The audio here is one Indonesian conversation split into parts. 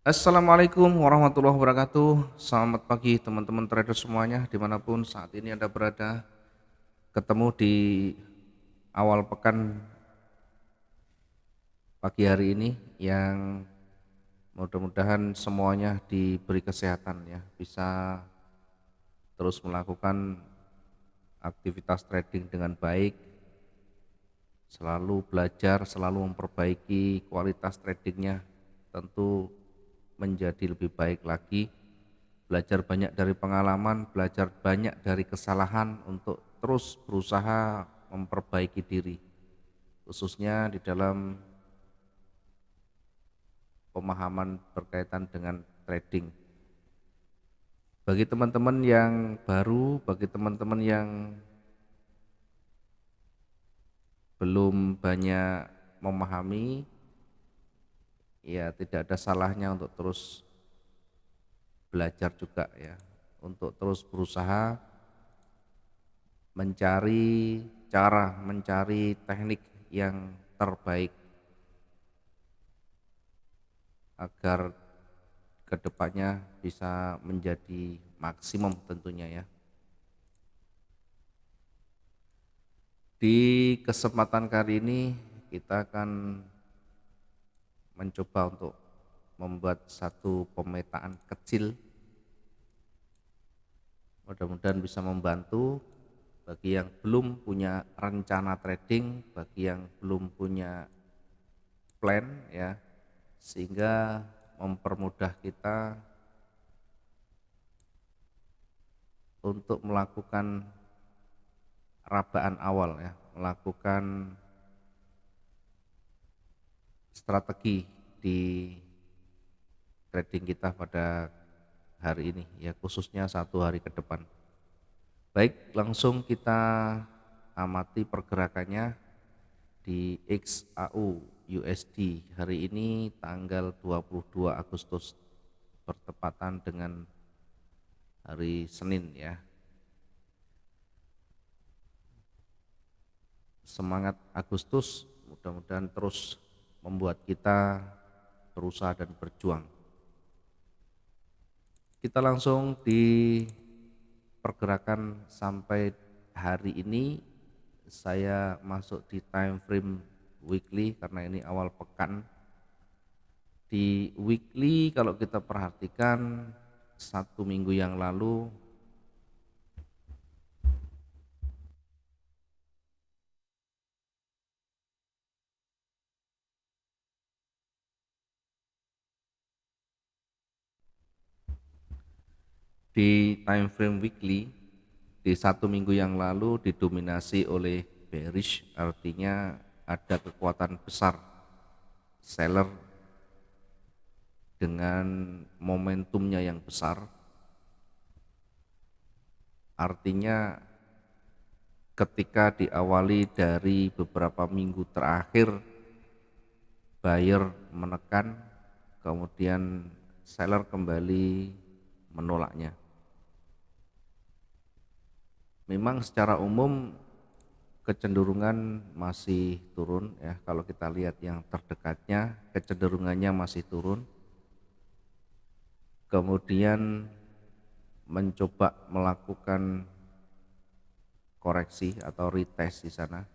Assalamualaikum warahmatullahi wabarakatuh. Selamat pagi teman-teman trader semuanya dimanapun saat ini Anda berada. Ketemu di awal pekan pagi hari ini yang mudah-mudahan semuanya diberi kesehatan ya, bisa terus melakukan aktivitas trading dengan baik, selalu belajar, selalu memperbaiki kualitas tradingnya, tentu menjadi lebih baik lagi. Belajar banyak dari pengalaman, belajar banyak dari kesalahan untuk terus berusaha memperbaiki diri, khususnya di dalam pemahaman berkaitan dengan trading. Bagi teman-teman yang baru, bagi teman-teman yang belum banyak memahami, ya tidak ada salahnya untuk terus belajar juga ya, untuk terus berusaha mencari cara, mencari teknik yang terbaik agar kedepannya bisa menjadi maksimum tentunya ya. Di kesempatan kali ini kita akan mencoba untuk membuat satu pemetaan kecil, mudah-mudahan bisa membantu bagi yang belum punya rencana trading, bagi yang belum punya plan ya, sehingga mempermudah kita untuk melakukan rabaan awal ya, melakukan strategi di trading kita pada hari ini ya, khususnya satu hari ke depan. Baik, langsung kita amati pergerakannya di XAU USD hari ini tanggal 22 Agustus bertepatan dengan hari Senin ya. Semangat Agustus, mudah-mudahan terus membuat kita berusaha dan berjuang. Kita langsung di pergerakan sampai hari ini. Saya masuk di time frame weekly karena ini awal pekan. Di weekly kalau kita perhatikan satu minggu yang lalu di time frame weekly di satu minggu yang lalu didominasi oleh bearish, artinya ada kekuatan besar seller dengan momentumnya yang besar, artinya ketika diawali dari beberapa minggu terakhir buyer menekan, kemudian seller kembali menolaknya. Memang secara umum kecenderungan masih turun ya, kalau kita lihat yang terdekatnya kecenderungannya masih turun, kemudian mencoba melakukan koreksi atau retest di sana.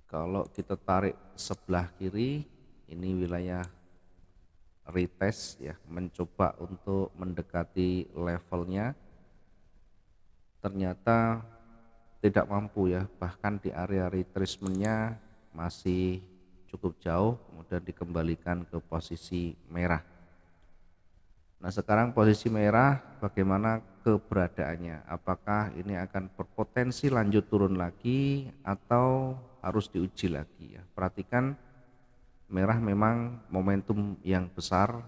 Kalau kita tarik sebelah kiri, ini wilayah retest ya, mencoba untuk mendekati levelnya, ternyata tidak mampu ya, bahkan di area retracement-nya masih cukup jauh, kemudian dikembalikan ke posisi merah. Nah sekarang posisi merah bagaimana keberadaannya, apakah ini akan berpotensi lanjut turun lagi atau harus diuji lagi ya. Perhatikan merah memang momentum yang besar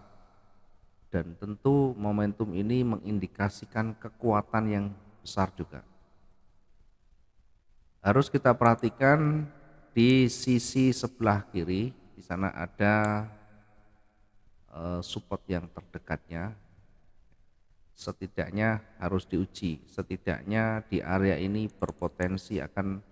dan tentu momentum ini mengindikasikan kekuatan yang besar juga. Harus kita perhatikan di sisi sebelah kiri, di sana ada support yang terdekatnya, setidaknya harus diuji, setidaknya di area ini berpotensi akan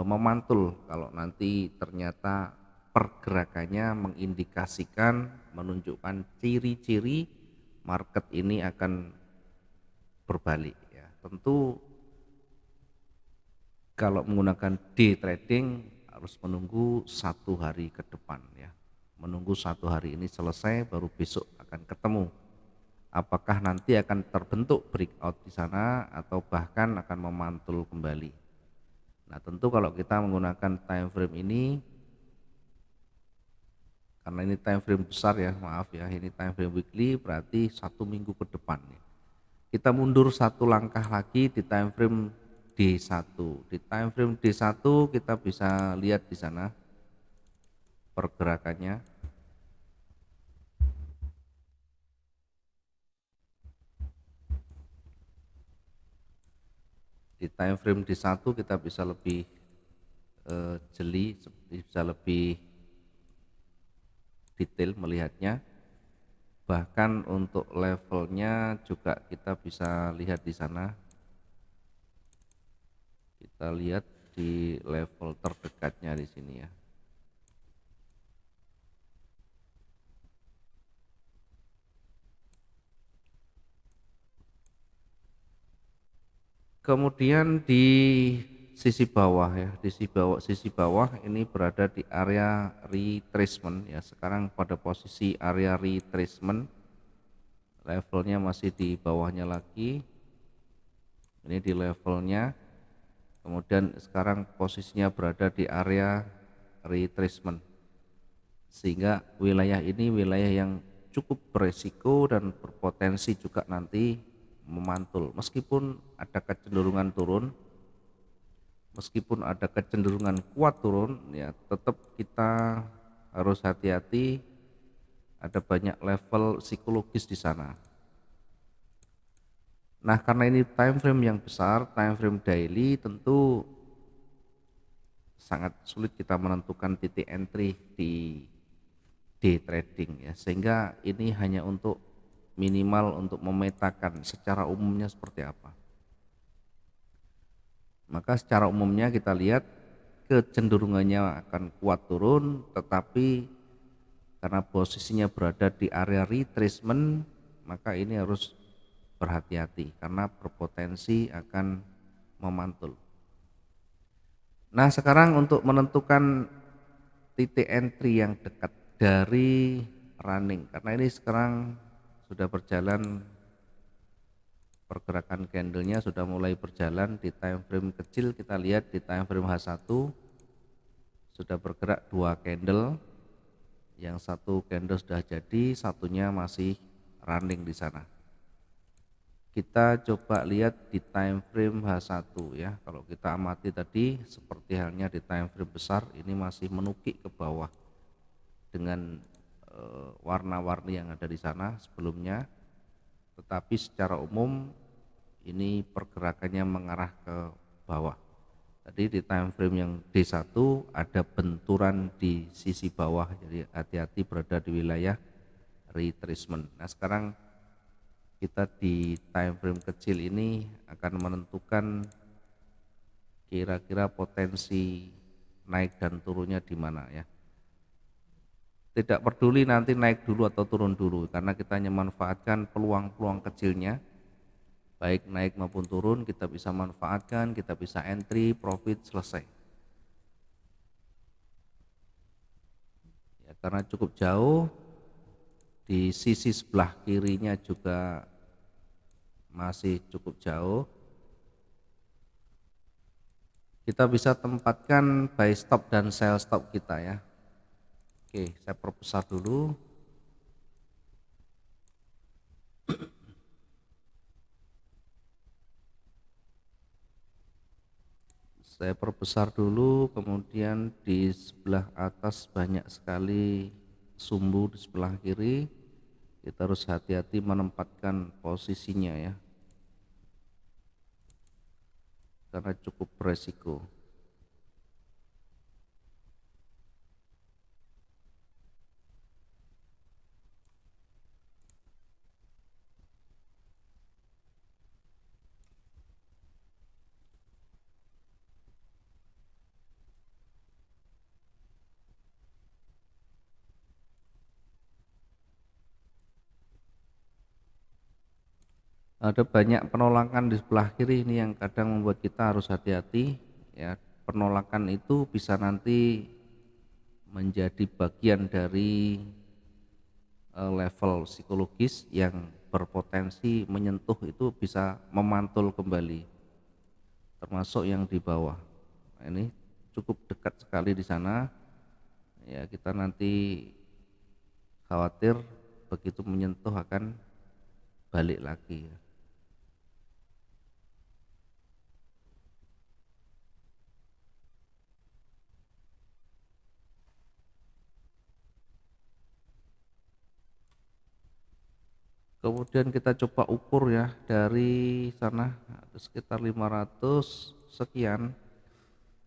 memantul kalau nanti ternyata pergerakannya mengindikasikan, menunjukkan ciri-ciri market ini akan berbalik ya. Tentu kalau menggunakan day trading harus menunggu 1 hari ke depan ya. Menunggu 1 hari ini selesai baru besok akan ketemu. Apakah nanti akan terbentuk breakout di sana atau bahkan akan memantul kembali. Nah, tentu kalau kita menggunakan time frame ini, karena ini time frame besar ya, maaf ya, ini time frame weekly berarti 1 minggu ke depan ya. Kita mundur 1 langkah lagi di time frame D1. Di time frame D1 kita bisa lihat di sana pergerakannya. Di time frame D1 kita bisa lebih jeli, bisa lebih detail melihatnya. Bahkan untuk levelnya juga kita bisa lihat di sana. Kita lihat di level terdekatnya di sini ya. Kemudian di sisi bawah ya, di sisi bawah ini berada di area retracement ya. Sekarang pada posisi area retracement, levelnya masih di bawahnya lagi. Ini di levelnya. Kemudian sekarang posisinya berada di area retracement. Sehingga wilayah ini wilayah yang cukup beresiko dan berpotensi juga nanti memantul. Meskipun ada kecenderungan turun, meskipun ada kecenderungan kuat turun, ya tetap kita harus hati-hati. Ada banyak level psikologis di sana. Nah, karena ini time frame yang besar, time frame daily, tentu sangat sulit kita menentukan titik entry di day trading ya, sehingga ini hanya untuk minimal untuk memetakan secara umumnya seperti apa. Maka secara umumnya kita lihat kecenderungannya akan kuat turun, tetapi karena posisinya berada di area retracement, maka ini harus berhati-hati karena berpotensi akan memantul. Nah, sekarang untuk menentukan titik entry yang dekat dari running, karena ini sekarang sudah berjalan, pergerakan candlenya sudah mulai berjalan di time frame kecil. Kita lihat di time frame H1 sudah bergerak 2 candle, yang satu candle sudah jadi, satunya masih running di sana. Kita coba lihat di time frame H1 ya. Kalau kita amati tadi seperti halnya di time frame besar, ini masih menukik ke bawah dengan warna-warni yang ada di sana sebelumnya. Tetapi secara umum ini pergerakannya mengarah ke bawah. Tadi di time frame yang D1 ada benturan di sisi bawah, jadi hati-hati berada di wilayah retracement. Nah, sekarang kita di time frame kecil ini akan menentukan kira-kira potensi naik dan turunnya di mana ya. Tidak peduli nanti naik dulu atau turun dulu, karena kita hanya manfaatkan peluang-peluang kecilnya, baik naik maupun turun kita bisa manfaatkan, kita bisa entry, profit, selesai. Ya, karena cukup jauh, di sisi sebelah kirinya juga masih cukup jauh, kita bisa tempatkan buy stop dan sell stop kita ya. Oke, saya perbesar dulu. Saya perbesar dulu, kemudian di sebelah atas banyak sekali sumbu, di sebelah kiri kita harus hati-hati menempatkan posisinya ya, karena cukup beresiko. Ada banyak penolakan di sebelah kiri ini yang kadang membuat kita harus hati-hati ya. Penolakan itu bisa nanti menjadi bagian dari level psikologis yang berpotensi menyentuh, itu bisa memantul kembali, termasuk yang di bawah. Nah, ini cukup dekat sekali di sana ya, kita nanti khawatir begitu menyentuh akan balik lagi ya. Kemudian kita coba ukur ya dari sana sekitar 500 sekian,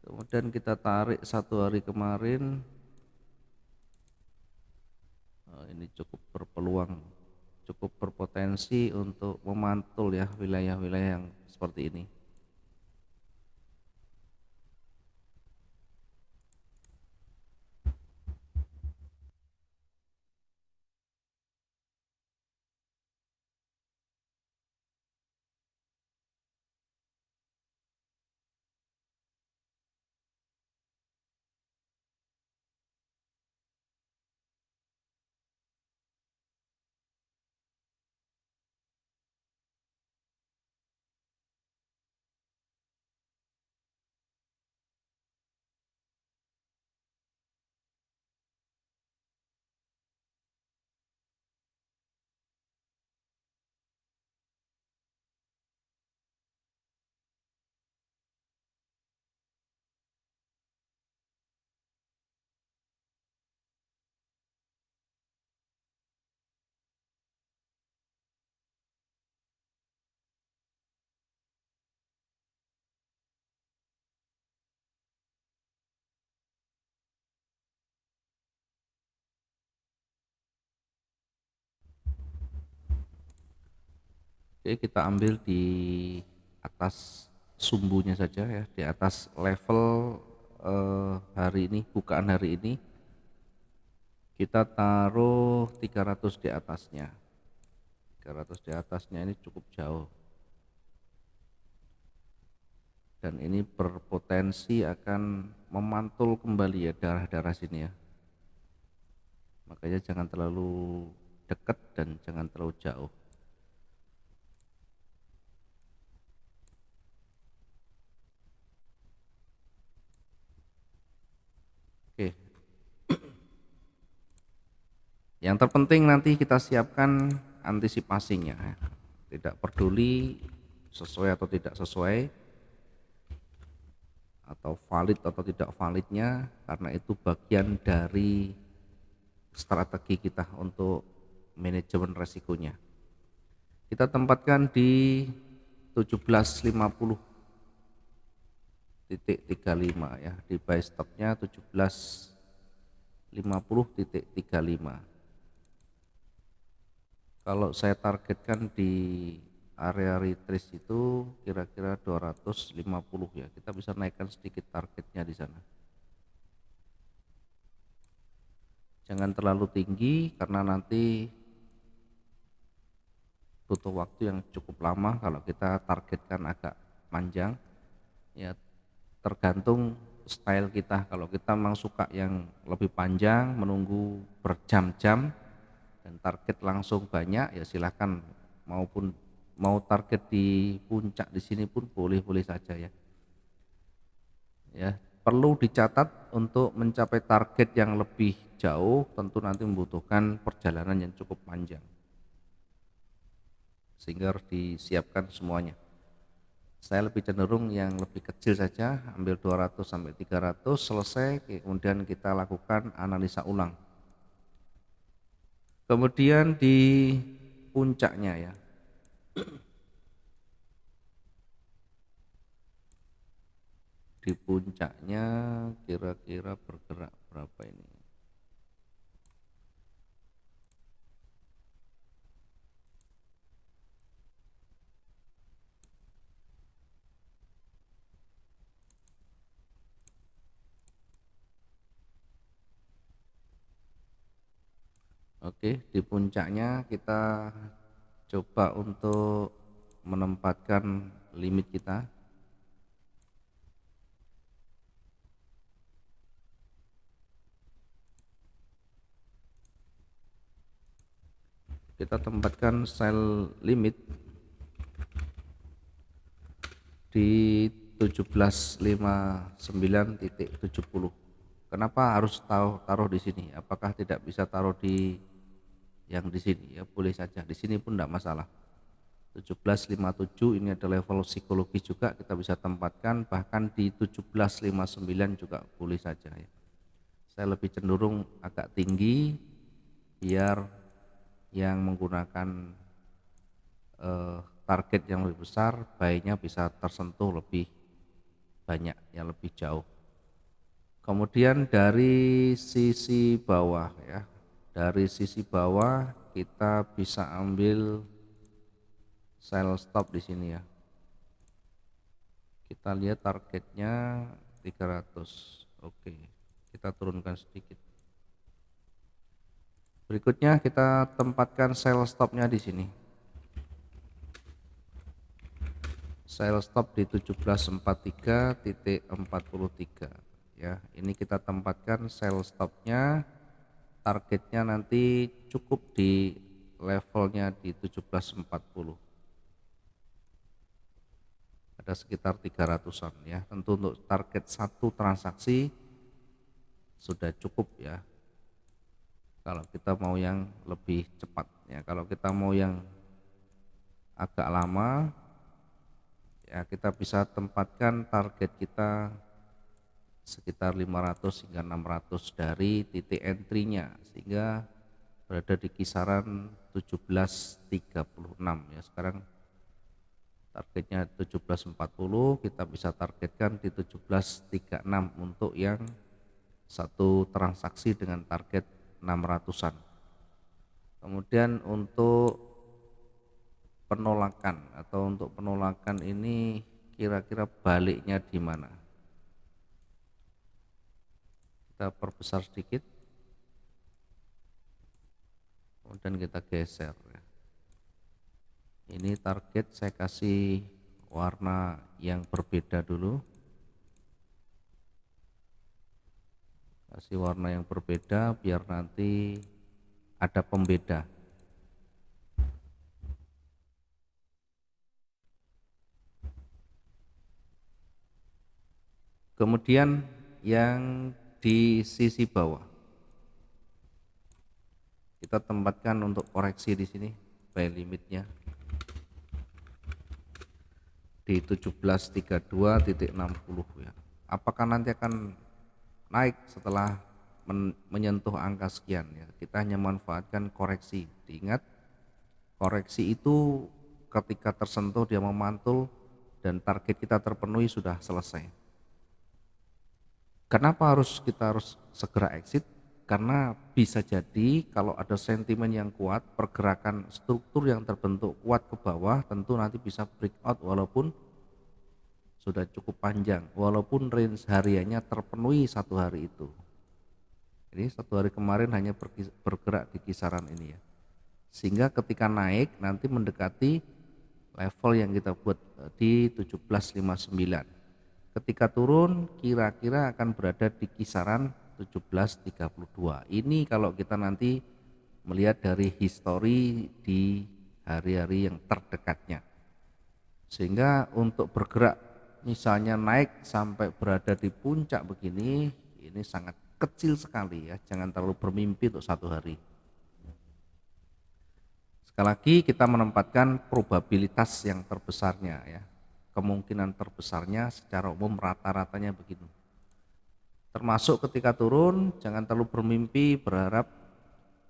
kemudian kita tarik 1 hari kemarin. Ini cukup berpeluang, cukup berpotensi untuk memantul ya wilayah-wilayah yang seperti ini. Oke, kita ambil di atas sumbunya saja ya, di atas level hari ini, bukaan hari ini kita taruh 300 di atasnya. 300 di atasnya ini cukup jauh, dan ini berpotensi akan memantul kembali ya darah-darah sini ya. Makanya jangan terlalu dekat dan jangan terlalu jauh. Oke, yang terpenting nanti kita siapkan antisipasinya ya. Tidak peduli sesuai atau tidak sesuai, atau valid atau tidak validnya, karena itu bagian dari strategi kita untuk manajemen resikonya. Kita tempatkan di 1750.35 ya, di buy stopnya 1750.35. Kalau saya targetkan di area retrace itu kira-kira 250 ya, kita bisa naikkan sedikit targetnya di sana. Jangan terlalu tinggi karena nanti butuh waktu yang cukup lama kalau kita targetkan agak panjang ya, tergantung style kita. Kalau kita memang suka yang lebih panjang, menunggu berjam-jam dan target langsung banyak, ya silahkan, maupun mau target di puncak di sini pun boleh-boleh saja ya. Ya, perlu dicatat untuk mencapai target yang lebih jauh tentu nanti membutuhkan perjalanan yang cukup panjang, sehingga harus disiapkan semuanya. Saya lebih cenderung yang lebih kecil saja, ambil 200 sampai 300 selesai, kemudian kita lakukan analisa ulang. Kemudian di puncaknya ya, di puncaknya kira-kira bergerak berapa ini? Oke, di puncaknya kita coba untuk menempatkan limit kita. Kita tempatkan sell limit di 1759.70. Kenapa harus taruh di sini? Apakah tidak bisa taruh di yang di sini? Ya boleh saja. Di sini pun tidak masalah. 1757 ini ada level psikologis juga, kita bisa tempatkan, bahkan di 1759 juga boleh saja ya. Saya lebih cenderung agak tinggi biar yang menggunakan target yang lebih besar buy-nya bisa tersentuh lebih banyak, yang lebih jauh. Kemudian dari sisi bawah ya, dari sisi bawah kita bisa ambil sell stop di sini ya. Kita lihat targetnya 300. Oke, kita turunkan sedikit. Berikutnya kita tempatkan sell stopnya di sini. Sell stop di 1743.43 ya. Ini kita tempatkan sell stopnya, targetnya nanti cukup di levelnya di 1740. Ada sekitar 300-an ya. Tentu untuk target satu transaksi sudah cukup ya. Kalau kita mau yang lebih cepat ya, kalau kita mau yang agak lama ya, kita bisa tempatkan target kita sekitar 500 hingga 600 dari titik entry-nya, sehingga berada di kisaran 1736 ya. Sekarang targetnya 1740, kita bisa targetkan di 1736 untuk yang satu transaksi dengan target 600-an. Kemudian untuk penolakan ini kira-kira baliknya di mana? Kita perbesar sedikit, kemudian kita geser ya. Ini target saya kasih warna yang berbeda dulu, kasih warna yang berbeda biar nanti ada pembeda. Kemudian yang di sisi bawah kita tempatkan untuk koreksi di sini buy limitnya di 1732.60 ya. Apakah nanti akan naik setelah menyentuh angka sekian ya? Kita hanya manfaatkan koreksi. Diingat, koreksi itu ketika tersentuh dia memantul dan target kita terpenuhi sudah selesai. Kenapa kita harus segera exit? Karena bisa jadi kalau ada sentimen yang kuat, pergerakan struktur yang terbentuk kuat ke bawah, tentu nanti bisa breakout walaupun sudah cukup panjang, walaupun range hariannya terpenuhi satu hari itu. Ini satu hari kemarin hanya bergerak di kisaran ini ya. Sehingga ketika naik nanti mendekati level yang kita buat di 1759. Ketika turun kira-kira akan berada di kisaran 1732. Ini kalau kita nanti melihat dari histori di hari-hari yang terdekatnya. Sehingga untuk bergerak misalnya naik sampai berada di puncak begini, ini sangat kecil sekali ya, jangan terlalu bermimpi untuk satu hari. Sekali lagi kita menempatkan probabilitas yang terbesarnya ya. Kemungkinan terbesarnya secara umum rata-ratanya begitu. Termasuk ketika turun jangan terlalu bermimpi berharap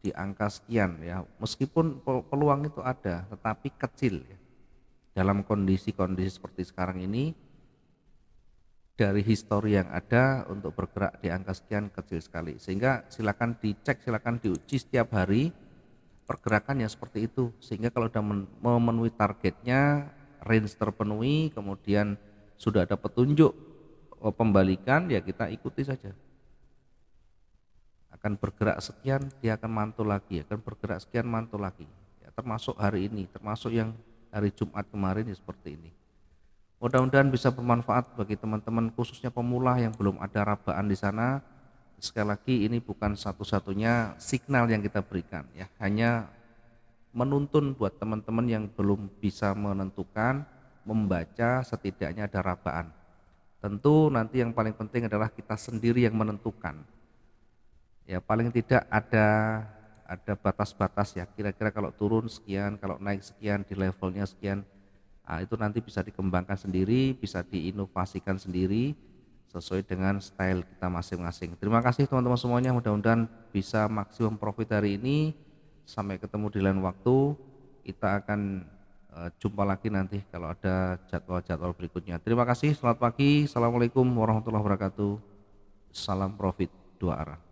di angka sekian ya, meskipun peluang itu ada tetapi kecil ya. Dalam kondisi-kondisi seperti sekarang ini dari histori yang ada untuk bergerak di angka sekian kecil sekali, sehingga silakan dicek, silakan diuji setiap hari pergerakan yang seperti itu, sehingga kalau sudah memenuhi targetnya, range terpenuhi, kemudian sudah ada petunjuk pembalikan ya kita ikuti saja. Akan bergerak sekian dia akan mantul lagi, akan bergerak sekian mantul lagi ya, termasuk hari ini, termasuk yang hari Jumat kemarin ya seperti ini. Mudah-mudahan bisa bermanfaat bagi teman-teman khususnya pemula yang belum ada rabaan di sana. Sekali lagi ini bukan satu-satunya signal yang kita berikan ya, hanya menuntun buat teman-teman yang belum bisa menentukan membaca setidaknya ada rabaan. Tentu nanti yang paling penting adalah kita sendiri yang menentukan. Ya paling tidak ada batas-batas ya, kira-kira kalau turun sekian, kalau naik sekian, di levelnya sekian. Nah, itu nanti bisa dikembangkan sendiri, bisa diinovasikan sendiri sesuai dengan style kita masing-masing. Terima kasih teman-teman semuanya, mudah-mudahan bisa maksimum profit hari ini. Sampai ketemu di lain waktu. Kita akan jumpa lagi nanti kalau ada jadwal-jadwal berikutnya. Terima kasih, selamat pagi. Assalamualaikum warahmatullahi wabarakatuh. Salam profit dua arah.